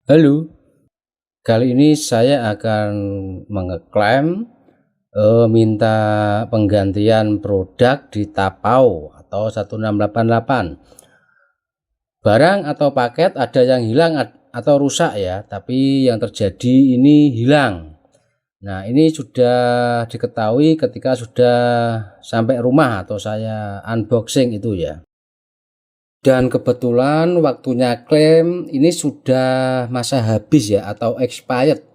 Halo, kali ini saya akan mengeklaim minta penggantian produk di Tapau atau 1688. Barang atau paket ada yang hilang atau rusak ya, tapi yang terjadi ini hilang. Nah, ini sudah diketahui ketika sudah sampai rumah atau saya unboxing itu ya. Dan kebetulan waktunya klaim ini sudah masa habis ya atau expired.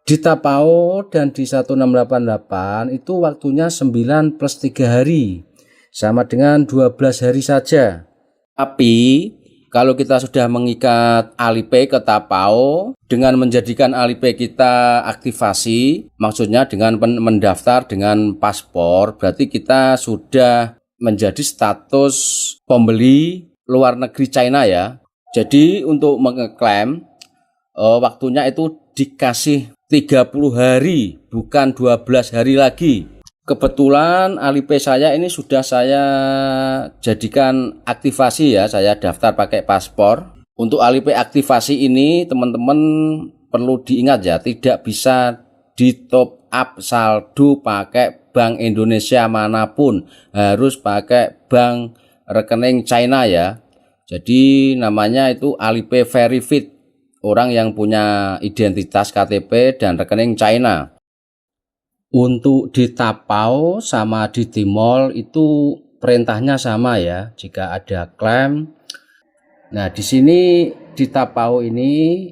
Di Tapau dan di 1688 itu waktunya 9 plus 3 hari. Sama dengan 12 hari saja. Tapi kalau kita sudah mengikat Alipay ke Tapau dengan menjadikan Alipay kita aktivasi, maksudnya dengan mendaftar dengan paspor, berarti kita sudah menjadi status pembeli luar negeri China ya. Jadi untuk mengeklaim waktunya itu dikasih 30 hari bukan 12 hari lagi. Kebetulan Alipay saya ini sudah saya jadikan aktivasi ya, saya daftar pakai paspor. Untuk Alipay aktivasi ini teman-teman perlu diingat ya, tidak bisa di top up saldo pakai Bank Indonesia manapun, harus pakai bank rekening China ya. Jadi namanya itu Alipay Verified, orang yang punya identitas KTP dan rekening China. Untuk di Tapau sama di Tmall itu perintahnya sama ya, jika ada klaim. Nah, di sini di Tapau ini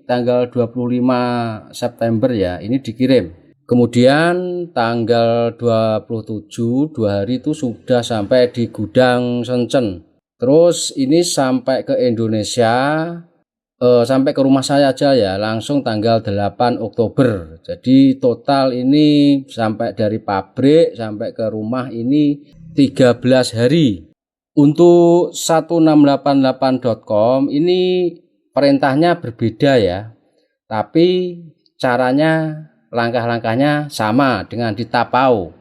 tanggal 25 September ya, ini dikirim. Kemudian tanggal 27 2 hari itu sudah sampai di gudang Shenzhen. Terus ini sampai ke Indonesia, sampai ke rumah saya aja ya, langsung tanggal 8 Oktober. Jadi total ini sampai dari pabrik sampai ke rumah ini 13 hari. Untuk 1688.com ini perintahnya berbeda ya. Tapi caranya, langkah-langkahnya sama dengan di Tapau.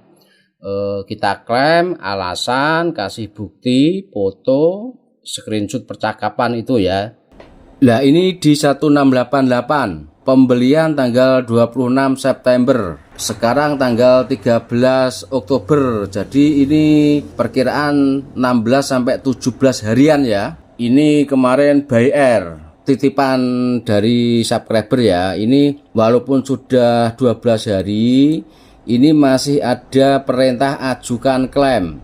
Kita klaim, alasan, kasih bukti, foto, screenshot percakapan itu ya. Nah, ini di 1688 pembelian tanggal 26 September, sekarang tanggal 13 Oktober. Jadi ini perkiraan 16 sampai 17 harian ya. Ini kemarin by air, titipan dari subscriber ya. Ini walaupun sudah 12 hari, ini masih ada perintah ajukan klaim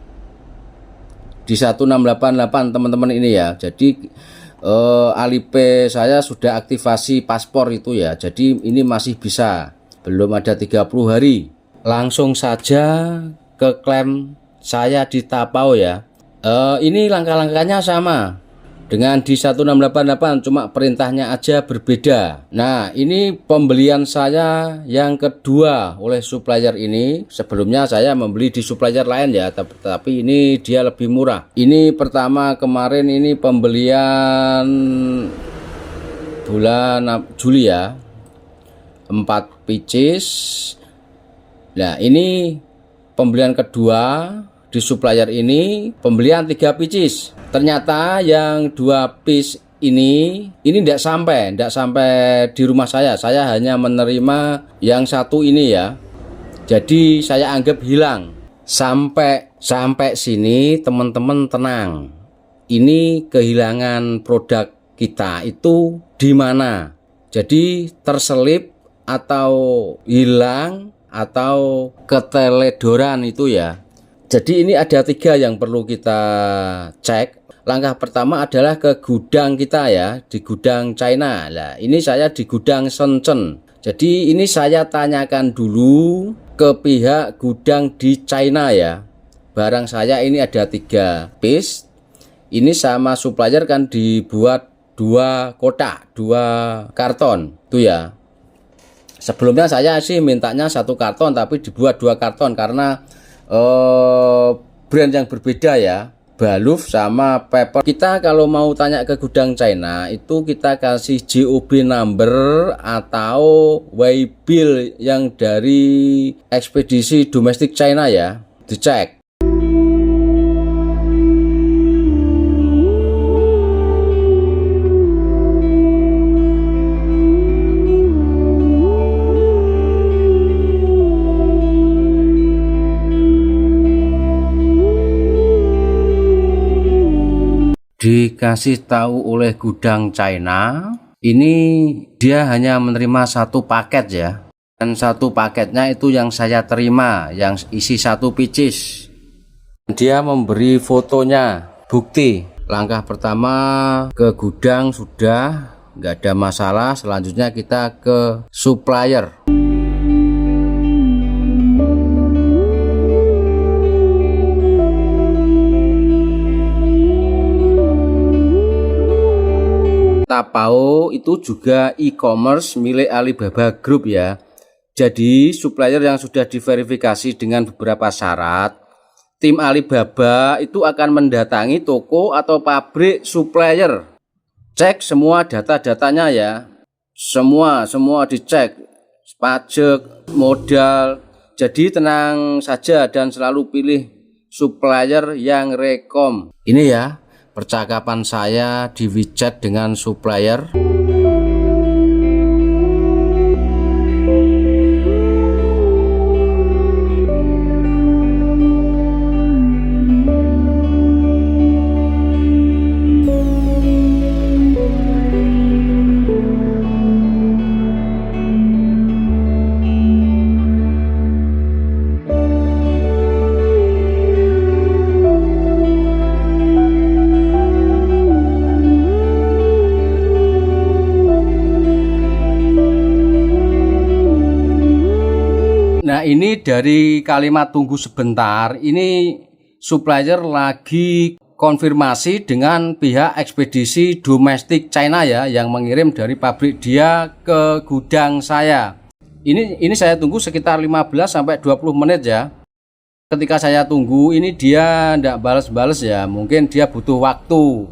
di 1688 teman-teman ini ya. Jadi Alipay saya sudah aktivasi paspor itu ya. Jadi ini masih bisa, belum ada 30 hari. Langsung saja ke klaim saya di Tapau ya. Ini langkah-langkahnya sama dengan di 1688, cuma perintahnya aja berbeda. Nah, ini pembelian saya yang kedua oleh supplier ini. Sebelumnya saya membeli di supplier lain ya, tapi ini dia lebih murah. Ini pertama kemarin ini pembelian bulan Juli ya, 4 pieces. Nah, ini pembelian kedua di supplier ini, pembelian 3 pieces. Ternyata yang 2 piece ini tidak sampai di rumah saya. Saya hanya menerima yang satu ini ya. Jadi saya anggap hilang. Sampai sini teman-teman tenang. Ini kehilangan produk kita itu di mana? Jadi terselip atau hilang atau keteledoran itu ya. Jadi ini ada 3 yang perlu kita cek. Langkah pertama adalah ke gudang kita ya, di gudang China. Nah, ini saya di gudang Shenzhen. Jadi ini saya tanyakan dulu ke pihak gudang di China ya. Barang saya ini ada 3 piece. Ini sama supplier kan dibuat 2 kotak, 2 karton tuh ya. Sebelumnya saya sih mintanya 1 karton, tapi dibuat 2 karton karena brand yang berbeda ya, Baluf sama Paper. Kita kalau mau tanya ke gudang China itu kita kasih JOB number atau waybill yang dari ekspedisi domestik China ya, dicek. dikasih tahu oleh gudang China, ini dia hanya menerima satu paket ya, dan satu paketnya itu yang saya terima, yang isi satu pieces. Dia memberi fotonya, bukti. Langkah pertama ke gudang sudah nggak ada masalah, selanjutnya kita ke supplier. Tapao itu juga e-commerce milik Alibaba Group ya. Jadi supplier yang sudah diverifikasi dengan beberapa syarat, tim Alibaba itu akan mendatangi toko atau pabrik supplier. Cek semua data-datanya ya. Semua dicek. Pajak, modal. Jadi tenang saja dan selalu pilih supplier yang rekom. Ini ya percakapan saya di WeChat dengan supplier. Nah, ini dari kalimat tunggu sebentar, ini supplier lagi konfirmasi dengan pihak ekspedisi domestik China ya, yang mengirim dari pabrik dia ke gudang saya. Ini saya tunggu sekitar 15 sampai 20 menit ya. Ketika saya tunggu ini dia enggak balas-balas ya, mungkin dia butuh waktu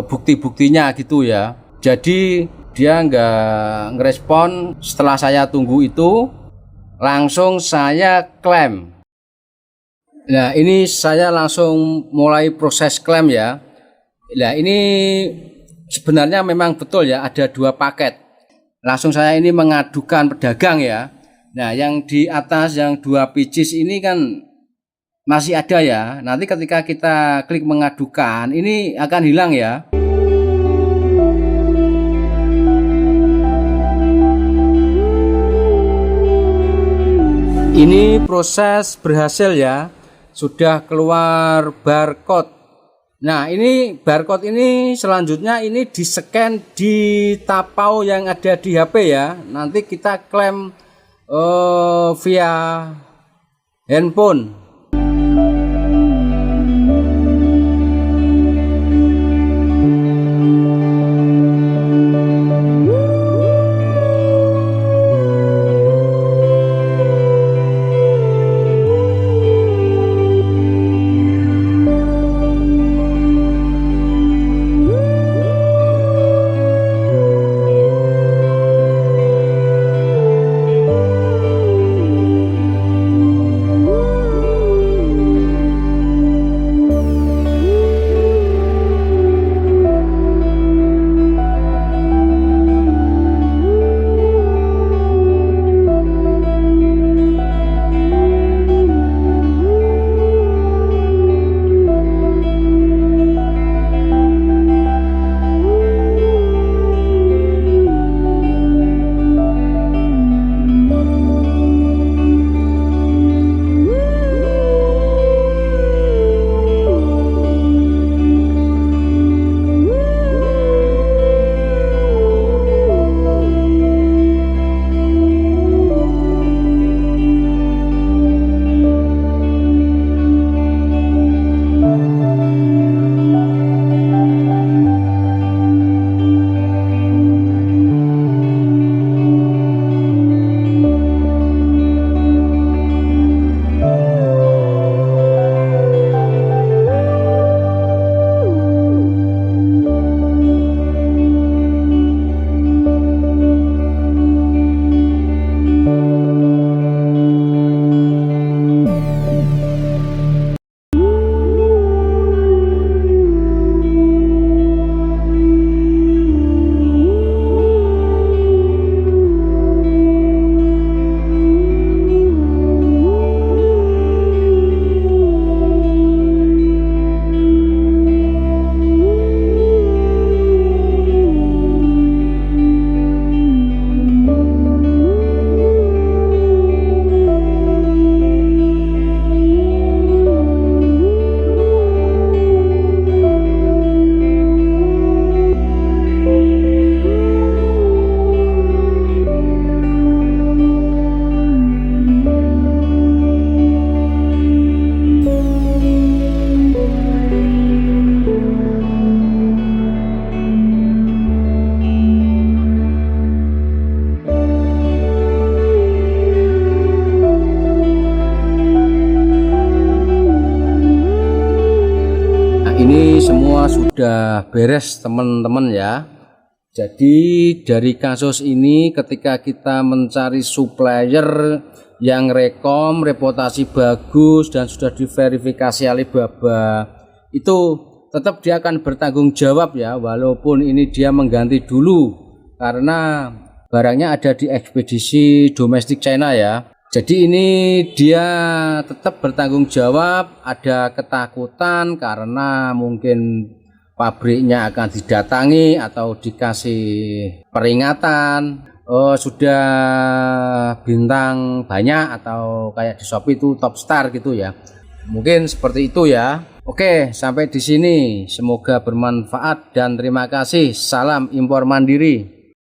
bukti-buktinya gitu ya. Jadi dia enggak ngerespon. Setelah saya tunggu itu langsung saya klaim. Nah, ini saya langsung mulai proses klaim ya. Nah, ini sebenarnya memang betul ya, ada 2 paket. Langsung saya ini mengadukan pedagang ya. Nah, yang di atas yang 2 pieces ini kan masih ada ya. Nanti ketika kita klik mengadukan, ini akan hilang ya. Ini proses berhasil ya, sudah keluar barcode. Nah, ini barcode ini selanjutnya ini di-scan di Tapao yang ada di HP ya. Nanti kita klaim via handphone. ini semua sudah beres teman-teman ya. Jadi dari kasus ini ketika kita mencari supplier yang rekom, reputasi bagus dan sudah diverifikasi Alibaba, itu tetap dia akan bertanggung jawab ya, walaupun ini dia mengganti dulu karena barangnya ada di ekspedisi domestik China ya. Jadi ini dia tetap bertanggung jawab, ada ketakutan karena mungkin pabriknya akan didatangi atau dikasih peringatan, oh sudah bintang banyak atau kayak di Shopee itu top star gitu ya. Mungkin seperti itu ya. Oke, sampai di sini. Semoga bermanfaat dan terima kasih. Salam impor mandiri.